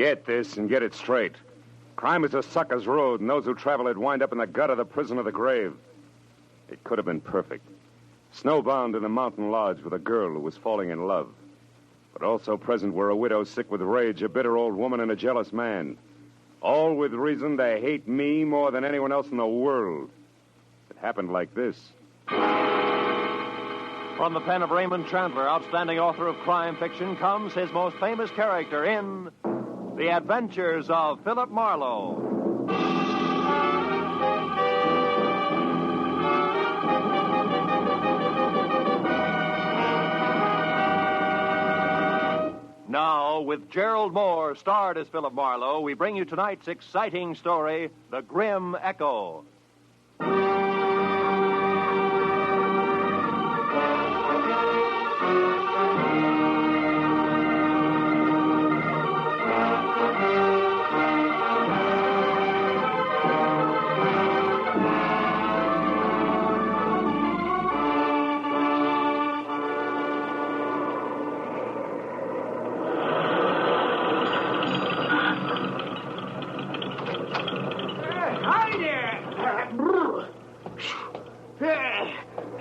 Get this and get it straight. Crime is a sucker's road, and those who travel it wind up in the gut of the prison of the grave. It could have been perfect. Snowbound in a mountain lodge with a girl who was falling in love. But also present were a widow sick with rage, a bitter old woman, and a jealous man. All with reason to hate me more than anyone else in the world. It happened like this. From the pen of Raymond Chandler, outstanding author of crime fiction, comes his most famous character in The Adventures of Philip Marlowe. Now, with Gerald Moore, starred as Philip Marlowe, we bring you tonight's exciting story, The Grim Echo.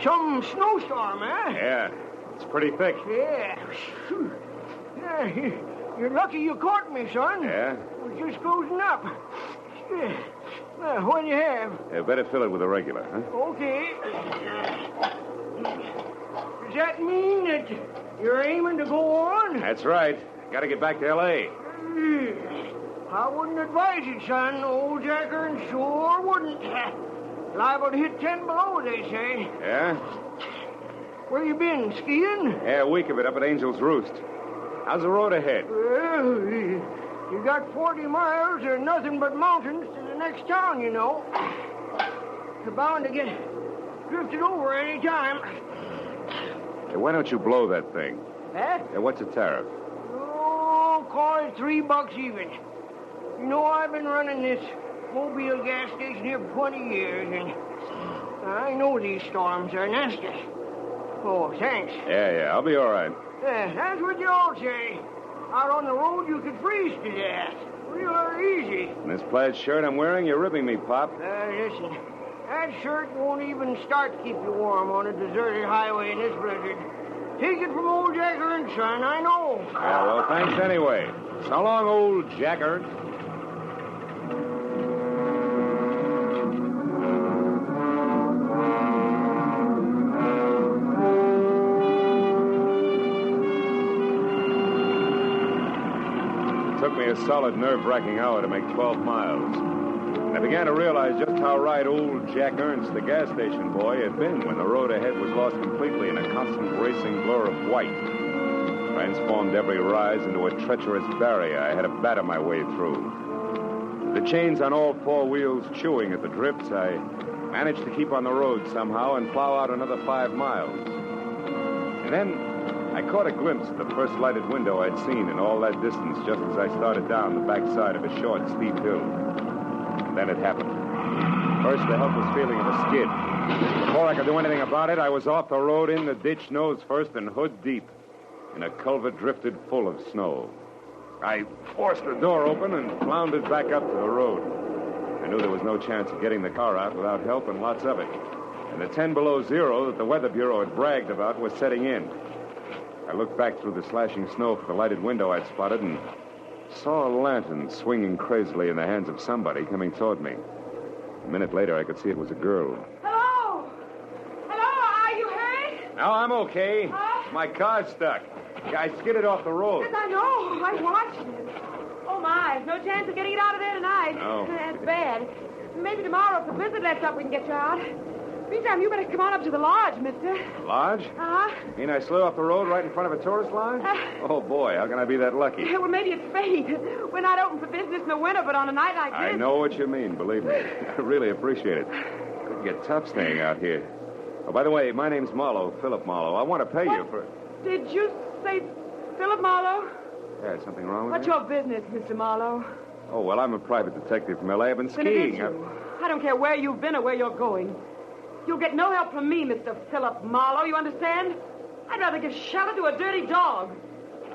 Some snowstorm, eh? Yeah, it's pretty thick. Yeah. You're lucky you caught me, son. Yeah? I was just closing up. What do you have? Better fill it with a regular, huh? Okay. Does that mean that you're aiming to go on? That's right. Got to get back to L.A. I wouldn't advise it, son. Old Jacker and sure wouldn't. Liable to hit 10 below, they say. Yeah? Where you been, skiing? Yeah, a week of it up at Angel's Roost. How's the road ahead? Well, you got 40 miles or nothing but mountains to the next town, you know. You're bound to get drifted over any time. Hey, why don't you blow that thing? Huh? Hey, what's the tariff? Oh, call it $3 even. You know, I've been running this Mobile gas station here for 20 years, and I know these storms are nasty. Oh, thanks. Yeah, I'll be all right. That's what you all say. Out on the road, you could freeze to death. Real easy. And this plaid shirt I'm wearing, you're ripping me, Pop. Listen, that shirt won't even start to keep you warm on a deserted highway in this blizzard. Take it from old Jacker and Son, I know. Yeah, well, thanks anyway. So long, old Jacker. It took me a solid nerve-wracking hour to make 12 miles. And I began to realize just how right old Jack Ernst, the gas station boy, had been when the road ahead was lost completely in a constant racing blur of white. Transformed every rise into a treacherous barrier I had to batter my way through. The chains on all four wheels chewing at the drifts, I managed to keep on the road somehow and plow out another 5 miles. And then I caught a glimpse of the first lighted window I'd seen in all that distance just as I started down the backside of a short, steep hill. And then it happened. First, the helpless feeling of a skid. Before I could do anything about it, I was off the road, in the ditch, nose first, and hood deep, in a culvert drifted full of snow. I forced the door open and floundered back up to the road. I knew there was no chance of getting the car out without help, and lots of it. And the 10 below zero that the Weather Bureau had bragged about was setting in. I looked back through the slashing snow for the lighted window I'd spotted and saw a lantern swinging crazily in the hands of somebody coming toward me. A minute later, I could see it was a girl. Hello? Hello, are you hurt? No, I'm okay. Huh? My car's stuck. Yeah, I skidded off the road. Yes, I know. I watched it. Oh, my. No chance of getting it out of there tonight. No. That's bad. Maybe tomorrow, if the blizzard lets up, we can get you out. Meantime, you better come on up to the lodge, mister. Lodge? Uh-huh. You mean I slid off the road right in front of a tourist lodge? Oh, boy, how can I be that lucky? Well, maybe it's fate. We're not open for business in the winter, but on a night like this... I know what you mean, believe me. I really appreciate it. Could get tough staying out here. Oh, by the way, my name's Marlowe, Philip Marlowe. I want to pay you for... Did you say Philip Marlowe? Yeah, something wrong with What's you? your business, Mr. Marlowe? Oh, well, I'm a private detective from L.A. I've been Then it is skiing. you. I don't care where you've been or where you're going. You'll get no help from me, Mr. Philip Marlowe, you understand? I'd rather give shelter to a dirty dog.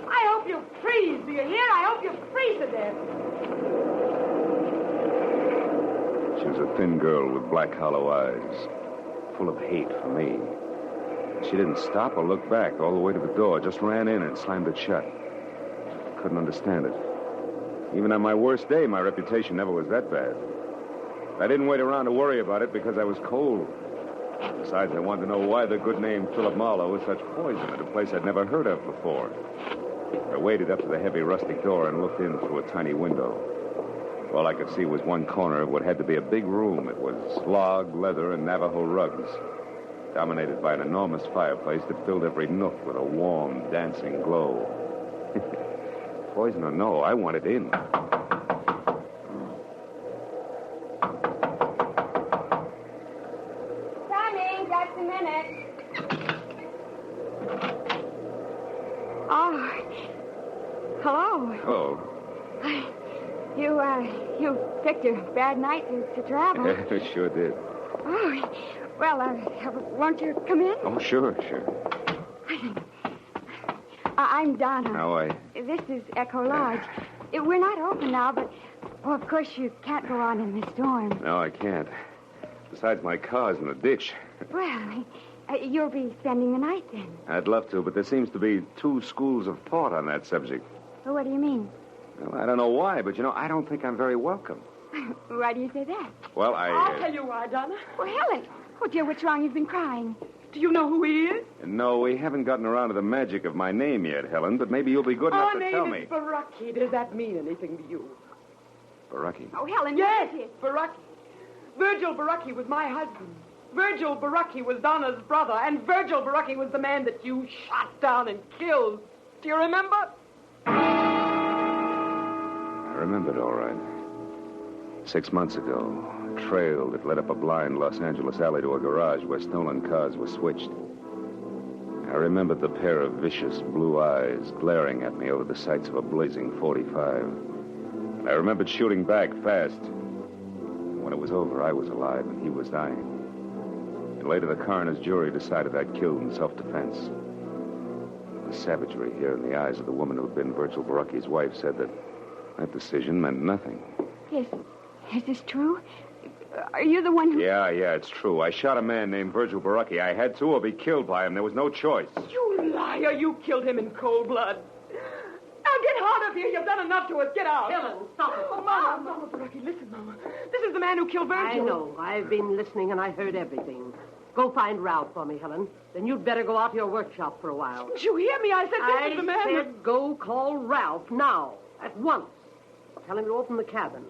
I hope you freeze, do you hear? I hope you freeze to death. She was a thin girl with black, hollow eyes, full of hate for me. She didn't stop or look back all the way to the door, just ran in and slammed it shut. Couldn't understand it. Even on my worst day, my reputation never was that bad. I didn't wait around to worry about it because I was cold. Besides, I wanted to know why the good name Philip Marlowe was such poison at a place I'd never heard of before. I waded up to the heavy rustic door and looked in through a tiny window. All I could see was one corner of what had to be a big room. It was log, leather, and Navajo rugs, dominated by an enormous fireplace that filled every nook with a warm, dancing glow. Poison or no, I wanted in. Coming, just a minute. Oh, hello. Oh. You picked a bad night to travel. Sure did. Oh, well, won't you come in? Oh, sure. I'm Donna. How are you? This is Echo Lodge. We're not open now, but, well, of course, you can't go on in the storm. No, I can't. Besides, my car's in the ditch. Well, you'll be spending the night then. I'd love to, but there seems to be two schools of thought on that subject. Well, what do you mean? Well, I don't know why, but, I don't think I'm very welcome. Why do you say that? Well, I'll tell you why, Donna. Well, Helen. Oh, dear, what's wrong? You've been crying. Do you know who he is? No, we haven't gotten around to the magic of my name yet, Helen, but maybe you'll be good enough to tell me. Our name is Baraki. Does that mean anything to you? Baraki? Oh, Helen, Yes, what is it? Baraki. Virgil Baraki was my husband. Virgil Baraki was Donna's brother, and Virgil Baraki was the man that you shot down and killed. Do you remember? I remembered all right. 6 months ago, a trail that led up a blind Los Angeles alley to a garage where stolen cars were switched. I remembered the pair of vicious blue eyes glaring at me over the sights of a blazing .45. I remembered shooting back fast. When it was over, I was alive and he was dying. And later, the coroner's jury decided I'd killed in self-defense. The savagery here in the eyes of the woman who had been Virgil Baraki's wife said that decision meant nothing. Yes. Is this true? Are you the one who... Yeah, it's true. I shot a man named Virgil Baraki. I had to or be killed by him. There was no choice. You liar. You killed him in cold blood. Now get out of here. You've done enough to us. Get out. Helen, stop it. Oh, Mama, Baraki, listen, Mama. This is the man who killed Virgil. I know. I've been listening and I heard everything. Go find Ralph for me, Helen. Then you'd better go out to your workshop for a while. Did you hear me? I said this is the man. I said go call Ralph now, at once. Tell him to open the cabin.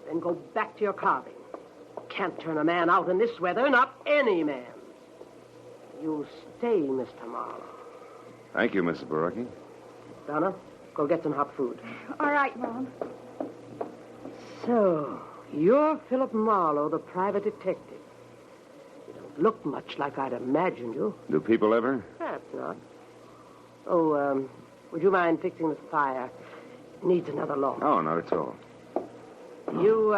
Then go back to your carving. Can't turn a man out in this weather, not any man. You stay, Mr. Marlowe. Thank you, Mrs. Baraki. Donna, go get some hot food. All right, Mom. So, you're Philip Marlowe, the private detective. You don't look much like I'd imagined you. Do people ever? Perhaps not. Oh, would you mind fixing this fire? It needs another log. Oh, not at all. You,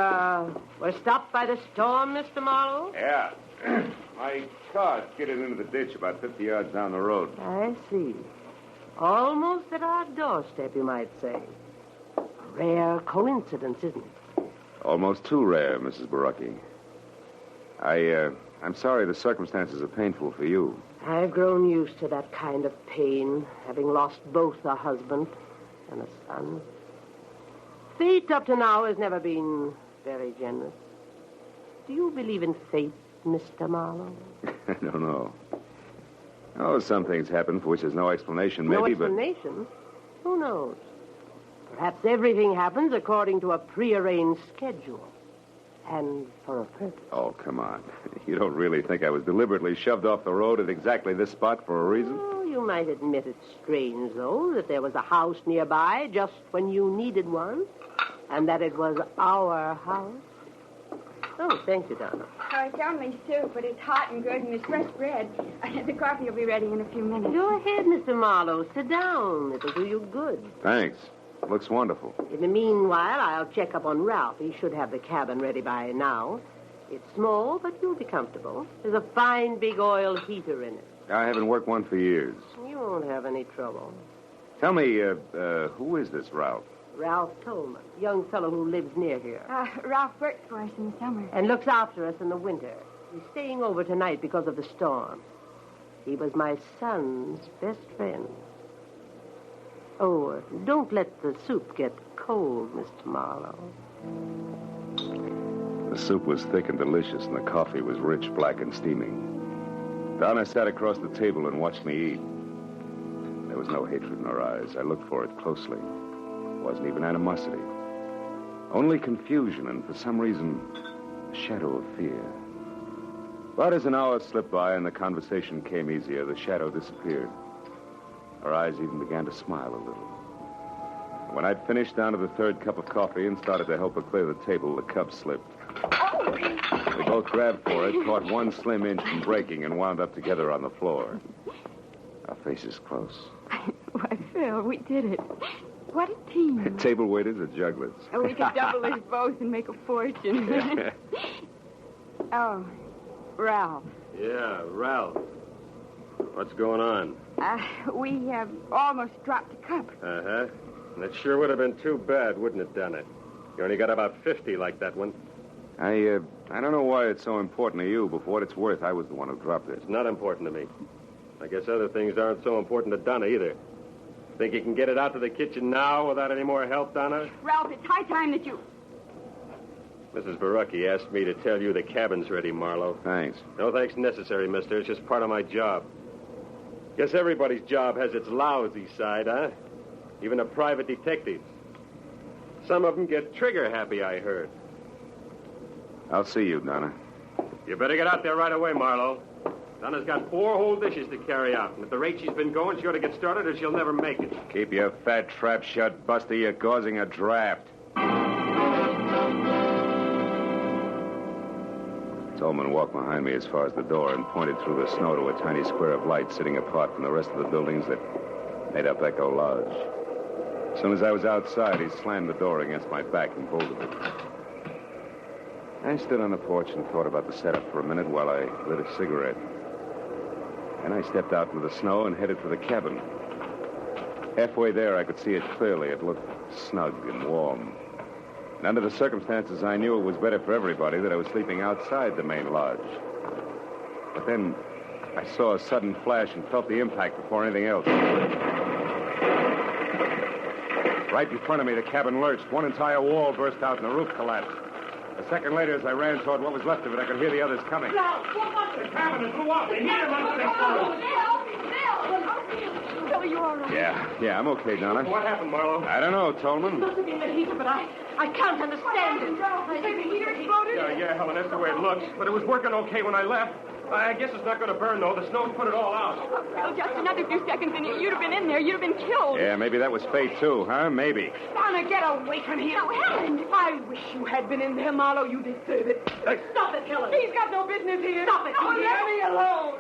were stopped by the storm, Mr. Marlowe? Yeah. My car skidded into the ditch about 50 yards down the road. I see. Almost at our doorstep, you might say. A rare coincidence, isn't it? Almost too rare, Mrs. Baraki. I'm sorry the circumstances are painful for you. I've grown used to that kind of pain, having lost both a husband and a son. Fate up to now has never been very generous. Do you believe in fate, Mr. Marlowe? I don't know. Oh, some things happen for which there's no explanation, maybe, No explanation? Who knows? Perhaps everything happens according to a prearranged schedule. And for a purpose. Oh, come on. You don't really think I was deliberately shoved off the road at exactly this spot for a reason? Oh, you might admit it's strange, though, that there was a house nearby just when you needed one, and that it was our house. Oh, thank you, Donna. Oh, it's only soup, but it's hot and good, and it's fresh bread. The coffee will be ready in a few minutes. Go ahead, Mr. Marlowe. Sit down. It'll do you good. Thanks. Looks wonderful. In the meanwhile, I'll check up on Ralph. He should have the cabin ready by now. It's small, but you'll be comfortable. There's a fine big oil heater in it. I haven't worked one for years. You won't have any trouble. Tell me, who is this Ralph? Ralph Tolman, young fellow who lives near here. Ralph works for us in the summer. And looks after us in the winter. He's staying over tonight because of the storm. He was my son's best friend. Oh, don't let the soup get cold, Mr. Marlowe. The soup was thick and delicious, and the coffee was rich, black, and steaming. Donna sat across the table and watched me eat. There was no hatred in her eyes. I looked for it closely. It wasn't even animosity. Only confusion and, for some reason, a shadow of fear. But as an hour slipped by and the conversation came easier, the shadow disappeared. Her eyes even began to smile a little. When I'd finished down to the third cup of coffee and started to help her clear the table, the cup slipped. We both grabbed for it, caught one slim inch from breaking, and wound up together on the floor. Our faces close. Why, Phil, we did it. What a team. Table waiters are jugglers. Oh, we could double as both and make a fortune. Oh, Ralph. Yeah, Ralph. What's going on? We almost dropped a cup. Uh-huh. And it sure would have been too bad, wouldn't it, Donna? You only got about 50 like that one. I don't know why it's so important to you, but for what it's worth, I was the one who dropped it. It's not important to me. I guess other things aren't so important to Donna either. Think you can get it out to the kitchen now without any more help, Donna? Ralph, it's high time that you... Mrs. Barucki asked me to tell you the cabin's ready, Marlowe. Thanks. No thanks necessary, mister. It's just part of my job. Guess everybody's job has its lousy side, huh? Even a private detective. Some of them get trigger-happy, I heard. I'll see you, Donna. You better get out there right away, Marlowe. Donna's got 4 whole dishes to carry out. And at the rate she's been going, she ought to get started or she'll never make it. Keep your fat trap shut, Buster. You're causing a draft. Tolman walked behind me as far as the door and pointed through the snow to a tiny square of light sitting apart from the rest of the buildings that made up Echo Lodge. As soon as I was outside, he slammed the door against my back and bolted it. I stood on the porch and thought about the setup for a minute while I lit a cigarette. Then I stepped out into the snow and headed for the cabin. Halfway there, I could see it clearly. It looked snug and warm. And under the circumstances, I knew it was better for everybody that I was sleeping outside the main lodge. But then I saw a sudden flash and felt the impact before anything else. Right in front of me, the cabin lurched. One entire wall burst out and the roof collapsed. A second later, as I ran toward what was left of it, I could hear the others coming. The cabin is blew up. They hit him on the next floor. Phil, are you all right? Yeah, I'm okay, Donna. What happened, Marlowe? I don't know, Tolman. Must have been the heat, but I can't understand it. Maybe the heater exploded? Yeah, Helen, that's the way it looks. But it was working okay when I left. I guess it's not going to burn, though. The snow's put it all out. Oh, Phil, just another few seconds and you'd have been in there. You'd have been killed. Yeah, maybe that was fate, too, huh? Maybe. Donna, get away from here. Oh, Helen. I wish you had been in there, Marlowe. You deserve it. Stop it, Helen. He's got no business here. Stop it. Oh, let me alone.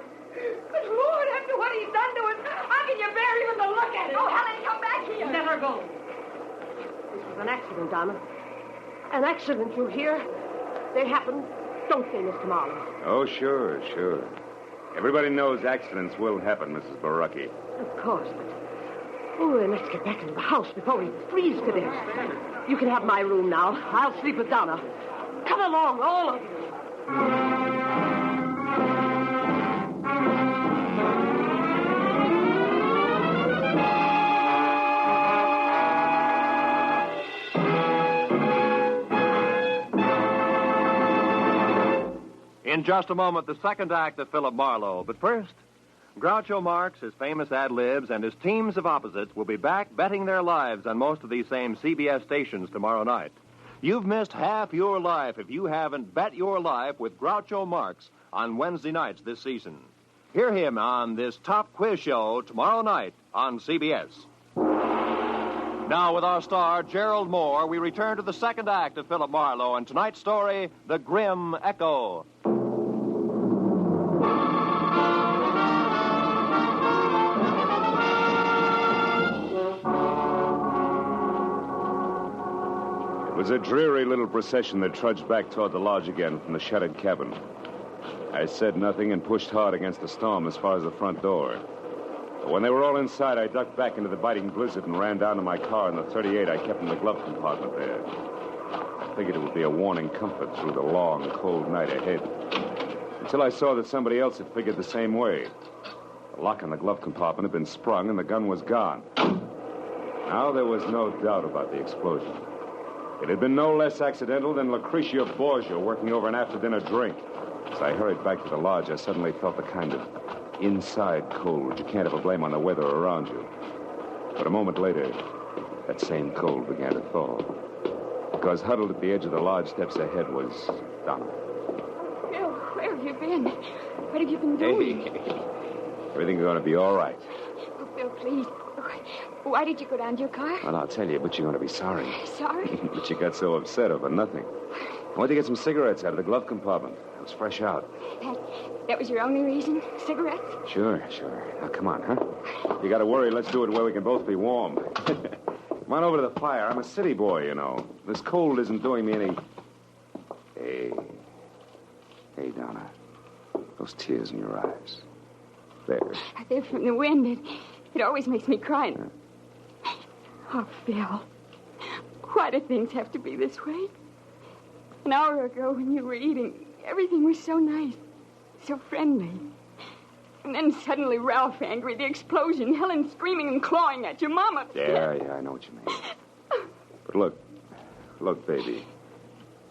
But Lord, after what he's done to us, how can you bear even to look at it? Oh, Helen, come back here. Let her go. This was an accident, Donna. An accident, you hear? They happened. Don't say, Mr. Marlowe. Oh, sure. Everybody knows accidents will happen, Mrs. Barucki. Of course, but... Oh, then let's get back into the house before we freeze to death. You can have my room now. I'll sleep with Donna. Come along, all of you. In just a moment, the second act of Philip Marlowe. But first, Groucho Marx, his famous ad-libs, and his teams of opposites will be back betting their lives on most of these same CBS stations tomorrow night. You've missed half your life if you haven't bet your life with Groucho Marx on Wednesday nights this season. Hear him on this top quiz show tomorrow night on CBS. Now, with our star, Gerald Moore, we return to the second act of Philip Marlowe and tonight's story, The Grim Echo. It was a dreary little procession that trudged back toward the lodge again from the shuttered cabin. I said nothing and pushed hard against the storm as far as the front door. When they were all inside, I ducked back into the biting blizzard and ran down to my car in the 38 I kept in the glove compartment there. I figured it would be a warning comfort through the long, cold night ahead. Until I saw that somebody else had figured the same way. The lock on the glove compartment had been sprung and the gun was gone. Now there was no doubt about the explosion. It had been no less accidental than Lucretia Borgia working over an after-dinner drink. As I hurried back to the lodge, I suddenly felt the kind of inside cold you can't ever blame on the weather around you. But a moment later, that same cold began to thaw. Because huddled at the edge of the lodge steps ahead was Donna. Phil, where have you been? What have you been doing? Hey, everything's going to be all right. Oh, Phil, please. Why did you go down to your car? Well, I'll tell you, but you're going to be sorry. Sorry? But you got so upset over nothing. I went to get some cigarettes out of the glove compartment. I was fresh out. That was your only reason? Cigarettes? Sure. Now, come on, huh? You got to worry. Let's do it where we can both be warm. Come on over to the fire. I'm a city boy, you know. This cold isn't doing me any... Hey, Donna. Those tears in your eyes. There. They're from the wind. It always makes me cry. Oh, Phil. Why do things have to be this way? An hour ago when you were eating, everything was so nice, so friendly. And then suddenly Ralph angry, the explosion, Helen screaming and clawing at you, Mama. Yeah, I know what you mean. But look, baby.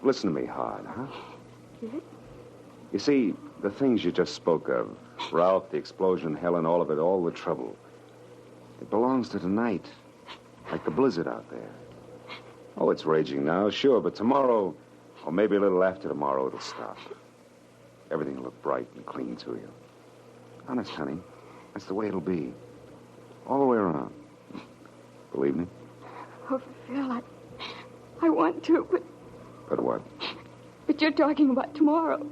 Listen to me hard, huh? Yes? You see, the things you just spoke of, Ralph, the explosion, Helen, all of it, all the trouble, it belongs to tonight, like the blizzard out there. Oh, it's raging now, sure, but tomorrow, or maybe a little after tomorrow, it'll stop. Everything will look bright and clean to you. Honest, honey, that's the way it'll be. All the way around. Believe me? Oh, Phil, I want to, but... But what? But you're talking about tomorrow.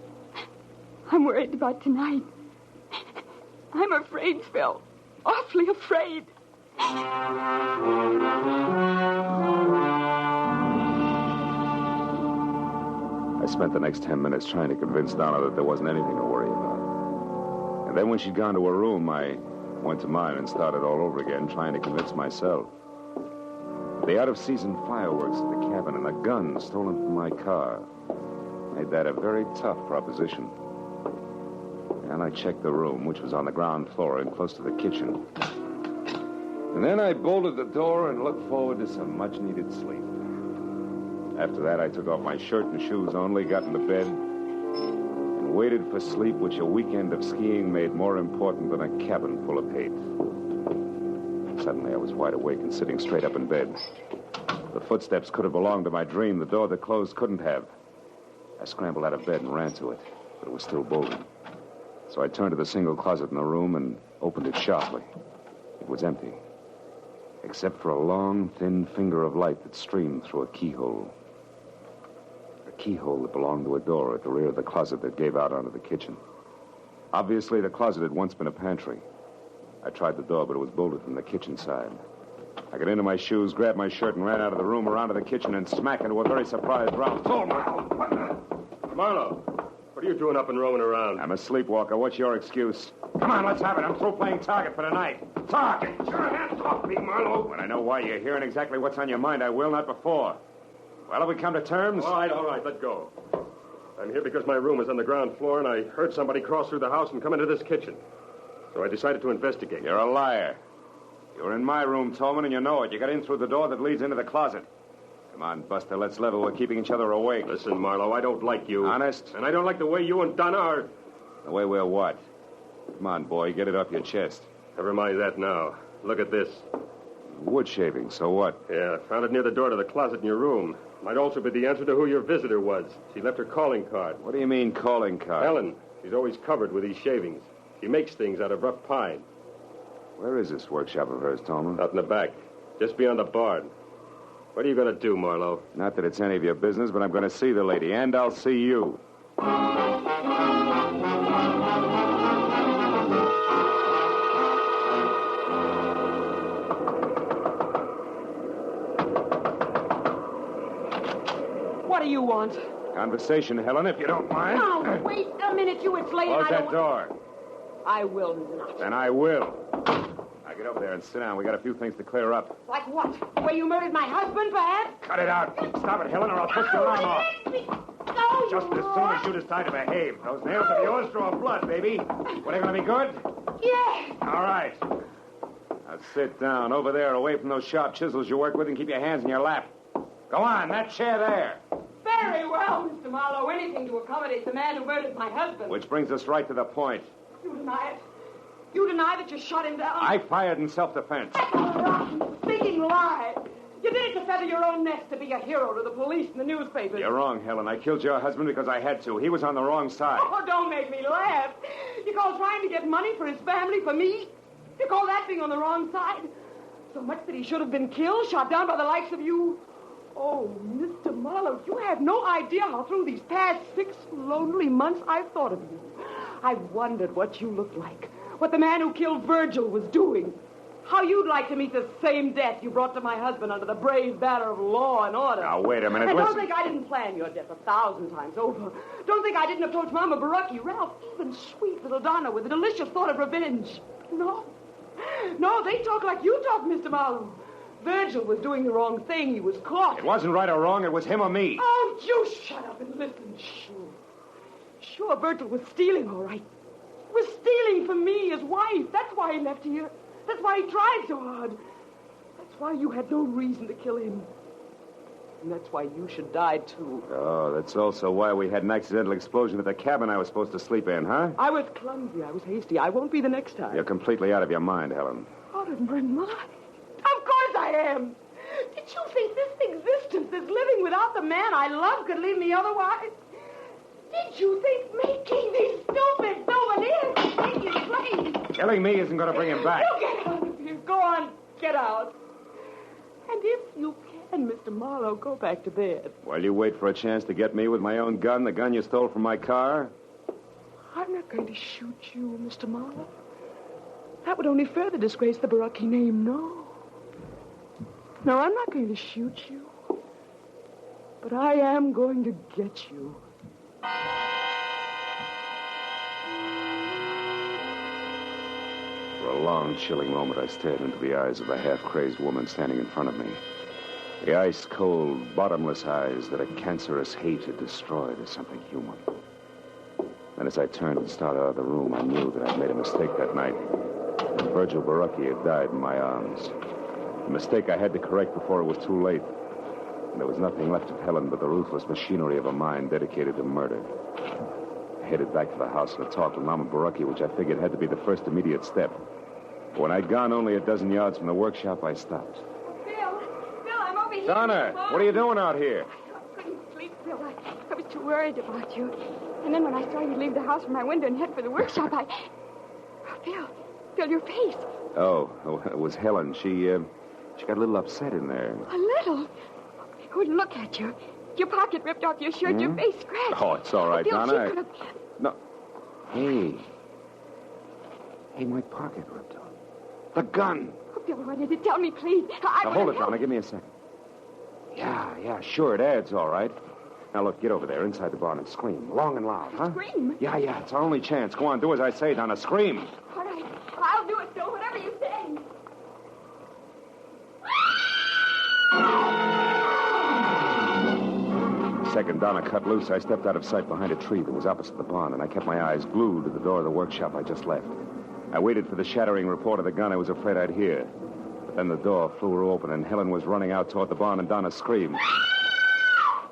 I'm worried about tonight. I'm afraid, Phil. Awfully afraid. I spent the next 10 minutes trying to convince Donna that there wasn't anything to worry about. And then when she'd gone to her room, I went to mine and started all over again, trying to convince myself. The out-of-season fireworks at the cabin and a gun stolen from my car made that a very tough proposition. And I checked the room, which was on the ground floor and close to the kitchen. And then I bolted the door and looked forward to some much-needed sleep. After that, I took off my shirt and shoes only, got into bed, and waited for sleep, which a weekend of skiing made more important than a cabin full of hate. Suddenly, I was wide awake and sitting straight up in bed. The footsteps could have belonged to my dream. The door that closed couldn't have. I scrambled out of bed and ran to it, but it was still bolted. So I turned to the single closet in the room and opened it sharply. It was empty, except for a long, thin finger of light that streamed through a keyhole. A keyhole that belonged to a door at the rear of the closet that gave out onto the kitchen. Obviously, the closet had once been a pantry. I tried the door, but it was bolted from the kitchen side. I got into my shoes, grabbed my shirt, and ran out of the room, around to the kitchen, and smack into a very surprised Ralph. Marlowe, what are you doing up and roaming around? I'm a sleepwalker. What's your excuse? Come on, let's have it. I'm through playing target for tonight. Talk! Get your hands off me, Marlowe. When I know why you're here and exactly what's on your mind, I will, not before. Well, have we come to terms? All right, let go. I'm here because my room is on the ground floor, and I heard somebody cross through the house and come into this kitchen. So I decided to investigate. You're a liar. You were in my room, Tolman, and you know it. You got in through the door that leads into the closet. Come on, Buster, let's level. We're keeping each other awake. Listen, Marlowe, I don't like you. Honest? And I don't like the way you and Donna are... The way we're what? Come on, boy, get it off your chest. Never mind that now. Look at this. Wood shaving, so what? Yeah, I found it near the door to the closet in your room. Might also be the answer to who your visitor was. She left her calling card. What do you mean, calling card? Helen. She's always covered with these shavings. She makes things out of rough pine. Where is this workshop of hers, Tolman? Out in the back, just beyond the barn. What are you going to do, Marlowe? Not that it's any of your business, but I'm going to see the lady, and I'll see you. What do you want? Conversation, Helen, if you don't mind. Now, wait a minute, it's late. Close and I that don't... door. I will not. Then I will. Now get over there and sit down. We got a few things to clear up. Like what? The way you murdered my husband, perhaps? Cut it out. Stop it, Helen, or I'll push your arm off. No, Just as soon as you decide to behave. Those nails of yours draw blood, baby. Were they going to be good? Yes. All right. Now sit down over there, away from those sharp chisels you work with, and keep your hands in your lap. Go on, that chair there. Very well, Mr. Marlowe. Anything to accommodate the man who murdered my husband. Which brings us right to the point. You deny it. You deny that you shot him down. I fired in self-defense. That's a rotten, speaking lie. You did it to feather your own nest, to be a hero to the police and the newspapers. You're wrong, Helen. I killed your husband because I had to. He was on the wrong side. Oh, don't make me laugh. You call trying to get money for his family, for me? You call that being on the wrong side? So much that he should have been killed, shot down by the likes of you? Oh, Mr. Marlowe, you have no idea how through these past 6 lonely months I've thought of you. I've wondered what you looked like, what the man who killed Virgil was doing, how you'd like to meet the same death you brought to my husband under the brave banner of law and order. Now, wait a minute. And listen. don't think I didn't plan your death 1,000 times over. Don't think I didn't approach Mama Barucki, Ralph, even sweet little Donna with a delicious thought of revenge. No. No, they talk like you talk, Mr. Marlowe. Virgil was doing the wrong thing. He was caught. It wasn't right or wrong. It was him or me. Oh, you shut up and listen. Sure, Virgil was stealing, all right. He was stealing from me, his wife. That's why he left here. That's why he tried so hard. That's why you had no reason to kill him. And that's why you should die, too. Oh, that's also why we had an accidental explosion at the cabin I was supposed to sleep in, huh? I was clumsy. I was hasty. I won't be the next time. You're completely out of your mind, Helen. Out of my mind? Of course I am. Did you think this existence, this living without the man I love, could leave me otherwise? Did you think making these stupid souvenirs would take his place? Killing me isn't going to bring him back. You get out of here. Go on, get out. And if you can, Mr. Marlowe, go back to bed. While you wait for a chance to get me with my own gun, the gun you stole from my car? I'm not going to shoot you, Mr. Marlowe. That would only further disgrace the Barucki name, no. No, I'm not going to shoot you. But I am going to get you. For a long, chilling moment, I stared into the eyes of the half-crazed woman standing in front of me. The ice-cold, bottomless eyes that a cancerous hate had destroyed as something human. And as I turned and started out of the room, I knew that I'd made a mistake that night. Virgil Barucki had died in my arms. A mistake I had to correct before it was too late. And there was nothing left of Helen but the ruthless machinery of a mind dedicated to murder. I headed back to the house and talked with Mama Barucki, which I figured had to be the first immediate step. But when I'd gone only a dozen yards from the workshop, I stopped. Bill, I'm over here. Donna, what are you doing out here? I couldn't sleep, Bill. I was too worried about you. And then when I saw you leave the house from my window and head for the workshop, Oh, Bill, your face. Oh, it was Helen. She got a little upset in there. A little? Oh, look at you. Your pocket ripped off your shirt, your face scratched. Oh, it's all right, Bill, Donna. she could've... No. Hey, my pocket ripped off. The gun. Oh, Bill, why did you tell me, please? I Now, hold it, Donna. Give me a second. Yeah, sure, it adds, all right. Now, look, get over there inside the barn and scream. Long and loud, huh? Scream? Yeah, it's our only chance. Go on, do as I say, Donna. Scream. All right. I'll do it, Bill, whatever you say. The second Donna cut loose, I stepped out of sight behind a tree that was opposite the barn, and I kept my eyes glued to the door of the workshop I just left. I waited for the shattering report of the gun I was afraid I'd hear. But then the door flew open, and Helen was running out toward the barn, and Donna screamed.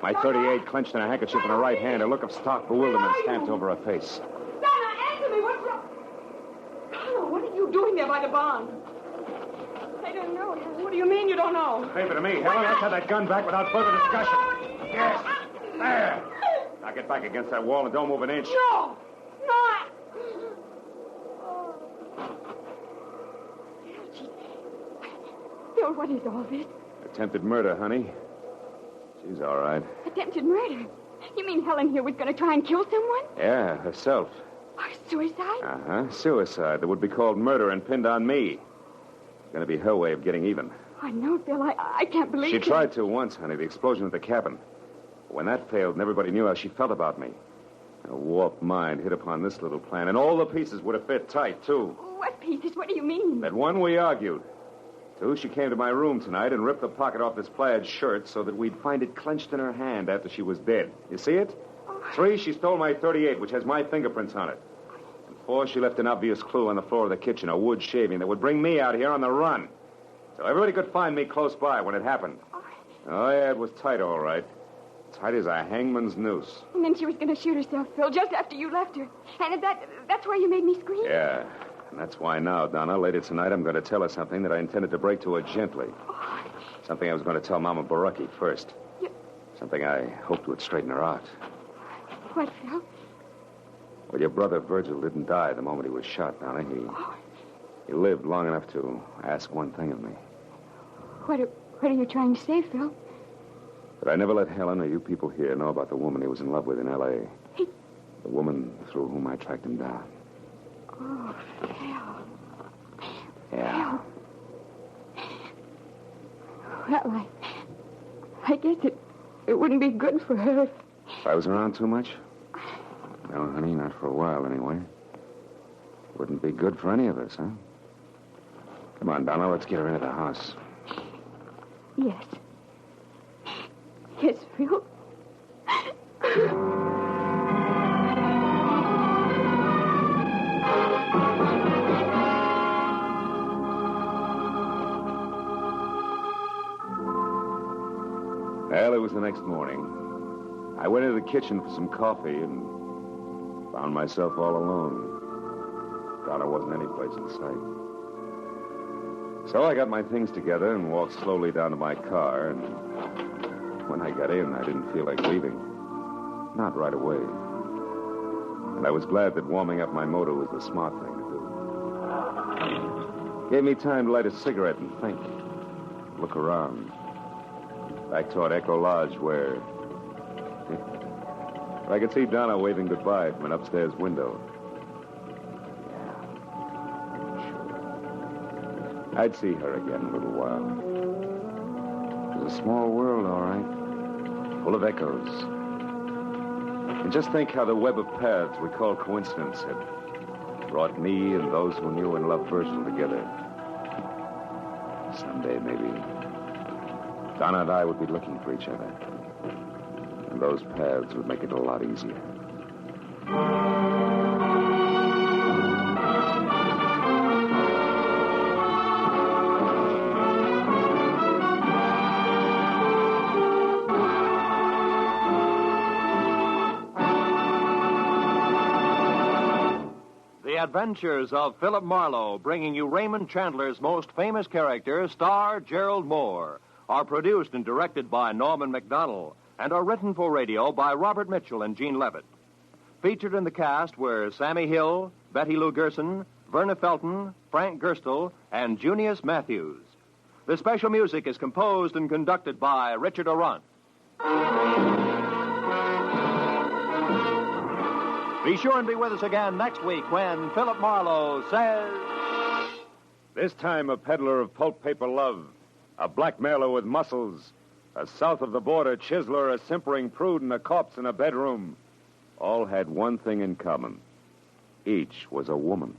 My .38 clenched in a handkerchief in her right hand. A look of stark bewilderment stamped over her face. Donna, answer me. What's wrong? Donna, what are you doing there by the barn? I don't know. What do you mean you don't know? Favor to me, Helen. Let's have that gun back without further discussion. Yes. There. Now get back against that wall and don't move an inch. No. Bill, what is all this? Attempted murder, honey. She's all right. Attempted murder? You mean Helen here was going to try and kill someone? Yeah, herself. Or suicide? Uh-huh. Suicide that would be called murder and pinned on me. It's going to be her way of getting even. I know, Bill. I can't believe She it. tried to once, honey, the explosion at the cabin. When that failed and everybody knew how she felt about me. A warped mind hit upon this little plan, and all the pieces would have fit tight, too. What pieces? What do you mean? That one, we argued. Two, she came to my room tonight and ripped the pocket off this plaid shirt so that we'd find it clenched in her hand after she was dead. You see it? Three, she stole my .38, which has my fingerprints on it. And four, she left an obvious clue on the floor of the kitchen, a wood shaving that would bring me out here on the run. So everybody could find me close by when it happened. Oh, yeah, it was tight, all right. Tight as a hangman's noose. And then she was going to shoot herself, Phil, just after you left her. And that's why you made me scream? Yeah. And that's why now, Donna, later tonight, I'm going to tell her something that I intended to break to her gently. Oh. Something I was going to tell Mama Baraki first. Something I hoped would straighten her out. What, Phil? Well, your brother Virgil didn't die the moment he was shot, Donna. He lived long enough to ask one thing of me. What are you trying to say, Phil? That I never let Helen or you people here know about the woman he was in love with in L.A. The woman through whom I tracked him down. Oh, Phil. Yeah. Well, I guess it wouldn't be good for her. If I was around too much? No, honey, not for a while, anyway. Wouldn't be good for any of us, huh? Come on, Donna, let's get her into the house. Yes. Yes, Phil. Well, it was the next morning. I went into the kitchen for some coffee and found myself all alone. Donna wasn't any place in sight. So I got my things together and walked slowly down to my car, and when I got in, I didn't feel like leaving. Not right away. And I was glad that warming up my motor was the smart thing to do. Gave me time to light a cigarette and think. Look around. Back toward Echo Lodge, where I could see Donna waving goodbye from an upstairs window. Yeah, sure. I'd see her again in a little while. It was a small world, all right, full of echoes. And just think how the web of paths we call coincidence had brought me and those who knew and loved Virgil together. Someday, maybe, Donna and I would be looking for each other. And those paths would make it a lot easier. The Adventures of Philip Marlowe, bringing you Raymond Chandler's most famous character, star Gerald Moore, are produced and directed by Norman MacDonald and are written for radio by Robert Mitchell and Gene Levitt. Featured in the cast were Sammy Hill, Betty Lou Gerson, Verna Felton, Frank Gerstle, and Junius Matthews. The special music is composed and conducted by Richard Arant. Be sure and be with us again next week when Philip Marlowe says... This time a peddler of pulp paper love, a blackmailer with muscles, a south of the border chiseler, a simpering prude, and a corpse in a bedroom. All had one thing in common. Each was a woman.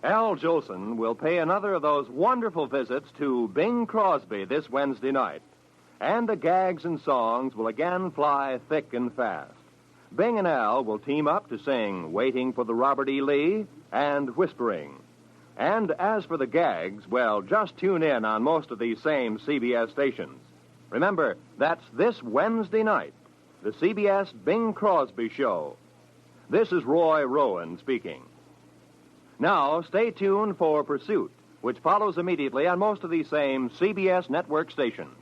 Al Jolson will pay another of those wonderful visits to Bing Crosby this Wednesday night. And the gags and songs will again fly thick and fast. Bing and Al will team up to sing Waiting for the Robert E. Lee and Whispering. And as for the gags, well, just tune in on most of these same CBS stations. Remember, that's this Wednesday night, the CBS Bing Crosby Show. This is Roy Rowan speaking. Now, stay tuned for Pursuit, which follows immediately on most of these same CBS network stations.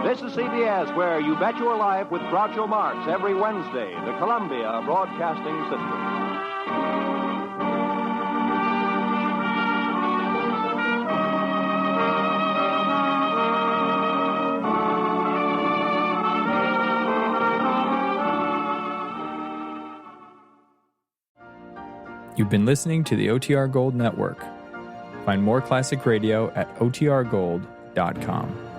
This is CBS, where you bet your life with Groucho Marx every Wednesday, the Columbia Broadcasting System. You've been listening to the OTR Gold Network. Find more classic radio at otrgold.com.